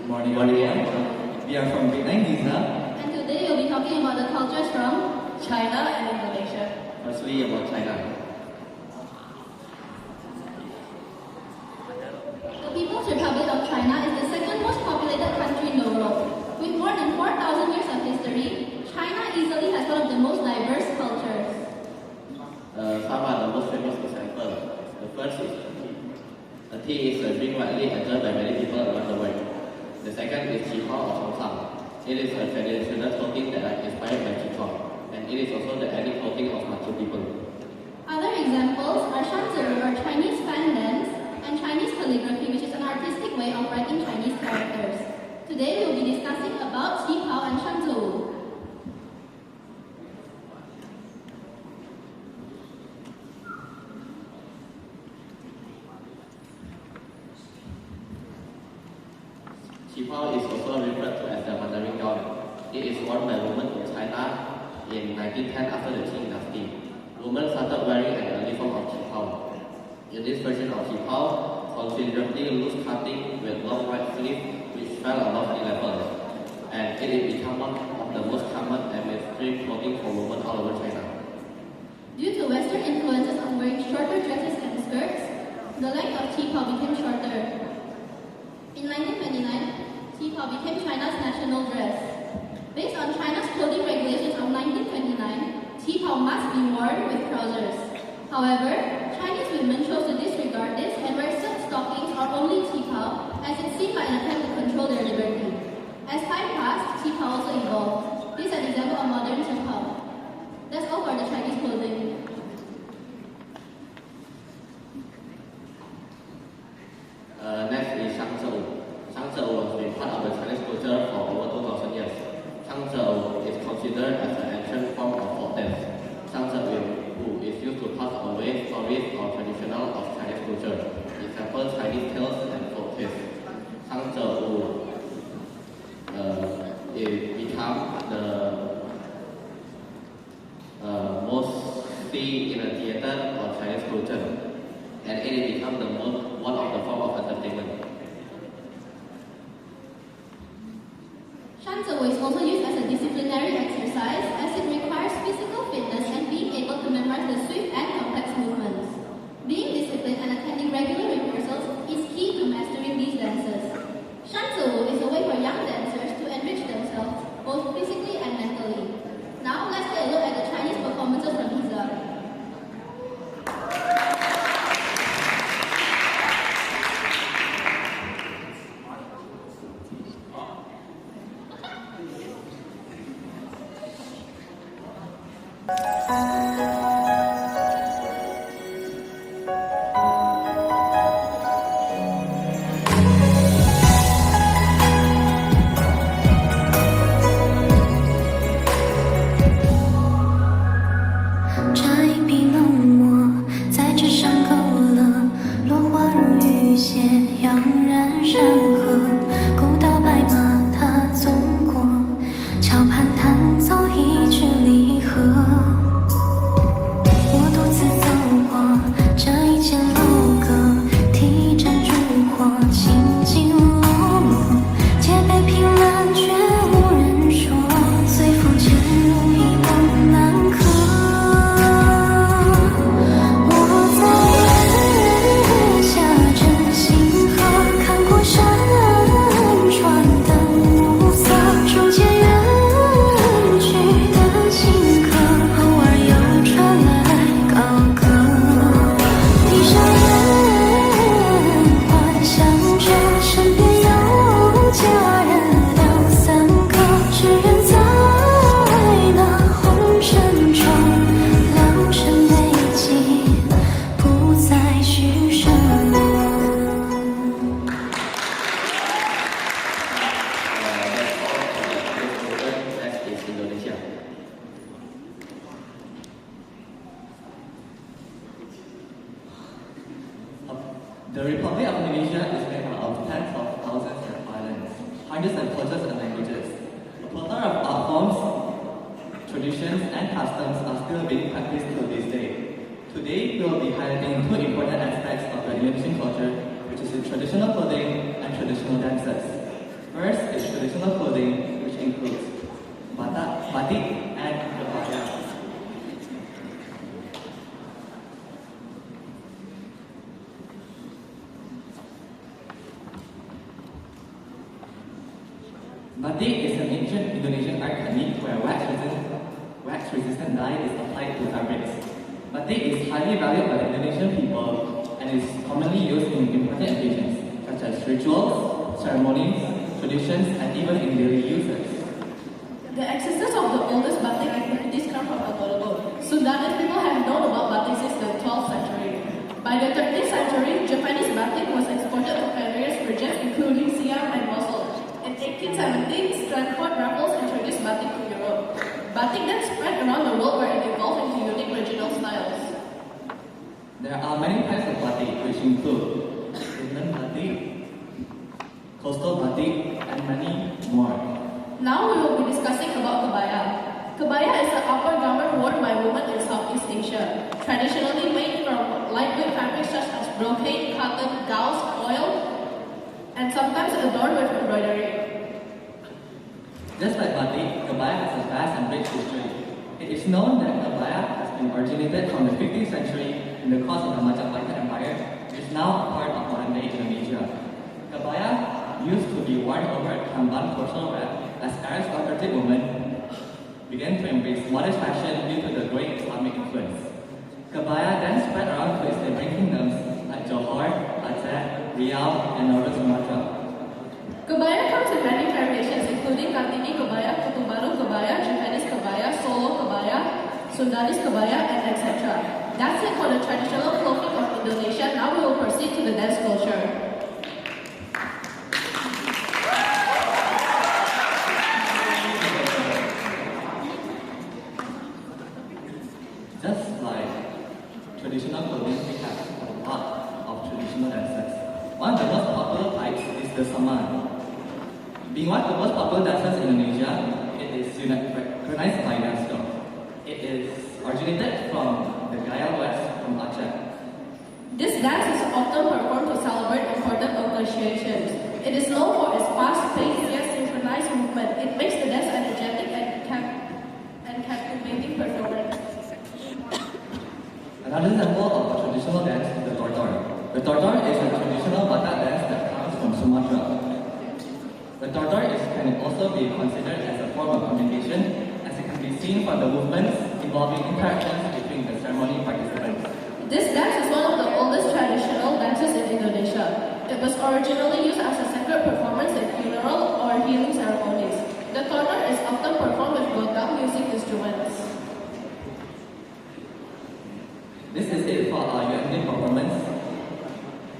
Morning, everyone. We are from Vietnam, Giza. And today we'll be talking about the cultures from China and Indonesia. Firstly, about China. The People's Republic of China is the second most populated country in the world. With more than 4,000 years of history, China easily has one of the most diverse cultures. Some are the most famous examples. The first is tea is a drink widely enjoyed by many people around the world. The second is qihao or chongsang. It is a traditional clothing that is inspired by qihao, and it is also the ethnic clothing of Manchu people. Other examples are shanzi or Chinese fan dance and Chinese calligraphy, which is an artistic way of writing Chinese characters. Today we will be discussing about qihao and shanzi. Qihao is also referred to as the Mandarin gown. It is worn by women in China in 1910 after the Qing dynasty. Women started wearing an early form of qihao. In this version of qihao, considerably loose cutting with long white sleeves which fell above knee level, and it has become one of the most common and mainstream clothing for women all over China. Due to Western influences on wearing shorter dresses and skirts, the length of qihao became shorter. In 1929, qihao became China's national dress. Based on China's clothing regulations of 1929, qihao must be worn with trousers. However, Chinese women chose to disregard this and wear silk stockings or only qihao, as it seemed like an attempt to control their liberty. As time passed, qihao also evolved. This is an example of modern qihao. That's all for the Chinese clothing. Next is Shangzhou. Shangzhou has been part of the Chinese culture for over 2,000 years. Shangzhou is considered as an ancient form of folk dance. Shangzhou is used to pass away stories or traditional of Chinese culture, example Chinese tales and folk tales. Shangzhou it become the most seen in the theater of Chinese culture, and it become one of the form of entertainment. Shanzi is also used as a disciplinary exercise as it requires physical fitness and being able to memorize the swift and complex movements. Being disciplined and attending regular rehearsals is key to mastering these dances. Shanzi is a way for young dancers to enrich themselves both physically and mentally. Now let's take a look at the Chinese performances from Giza. The Republic of Indonesia is made up of tens of thousands of islands, hundreds of cultures and languages. A plethora of art forms, traditions, and customs are still being practiced to this day. Today, we will be highlighting two important aspects of the Indonesian culture, which is the traditional clothing and traditional dances. First, First is traditional clothing, which includes batik and kebaya. Batik is an ancient Indonesian art technique where wax-resistant dye is applied to fabrics. Batik is highly valued by the Indonesian people and is commonly used in important occasions such as rituals, ceremonies, traditions, and even in daily uses. The existence of the oldest batik activities come from Ponorogo. Sudanese people have known about batik since the 12th century. By the 13th century, Japanese batik was exported to various regions including Siam and Mosul. In 1817, Stratford Raffles introduced batik to Europe. Batik then spread around the world where it evolved into unique regional styles. There are many types of batik which include inland batik, coastal batik, and many more. Now we will be discussing about kebaya. Kebaya is an upper garment worn by women in Southeast Asia, traditionally made from lightweight fabrics such as brocade, cotton, gauze, oil, and sometimes adorned with embroidery. Just like batik, kebaya has a vast and rich history. It is known that kebaya has been originated from the 15th century in the course of the Majapahit Empire, which is now a part of modern-day Indonesia. Kebaya used to be worn over a tamban cultural wear as aristocratic women began to embrace modest fashion due to the growing Islamic influence. Kebaya then spread around to its neighboring kingdoms like Johor, Aceh, Riau, and Northern Sumatra. Kebaya comes in many variations including Kartini kebaya, Kutu Baru kebaya, Japanese kebaya, Solo kebaya, Sundanese kebaya, and etc. That's it for the traditional clothing of Indonesia. Now we will proceed to the dance culture. Just like traditional clothing, we have a lot of traditional dances. One of the most popular types is the saman. Being one of the most popular dances in Indonesia, it is recognized by UNESCO. It is originated from the Gaya West from Aceh. This dance is often performed to celebrate important occasions. It is known for its fast-paced yet synchronized movement. It makes the dance energetic and captivating performance. Another example of a traditional dance is the tortor. The tortor is a traditional Batak dance that comes from Sumatra. The tortor can also be considered as a form of communication, as it can be seen from the movements involving interactions between the ceremony participants. This dance is one of the oldest traditional dances in Indonesia. It was originally used as a sacred performance in funeral or healing ceremonies. The tortor is often performed with godam music instruments. This is it for our UMD performance.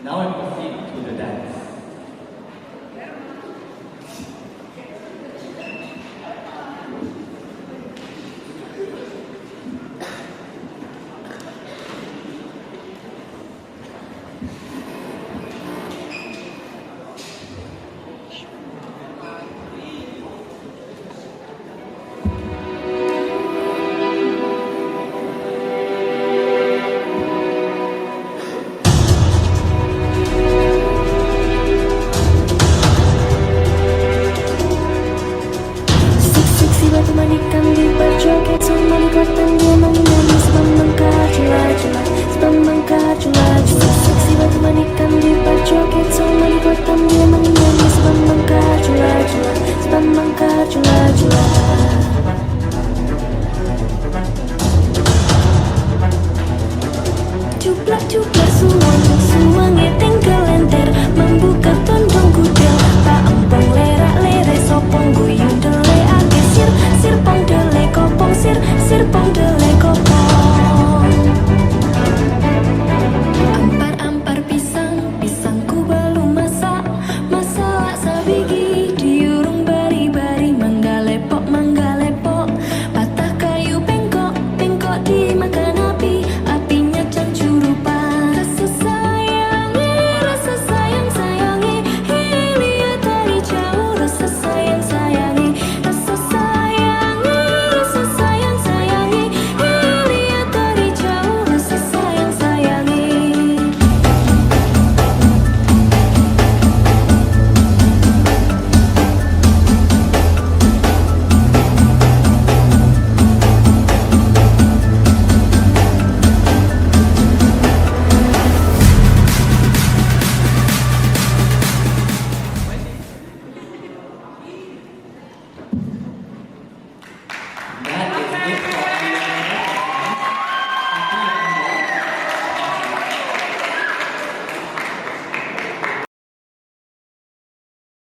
Now we proceed to the dance. Seksi batu manikkan di berjoget sama di kota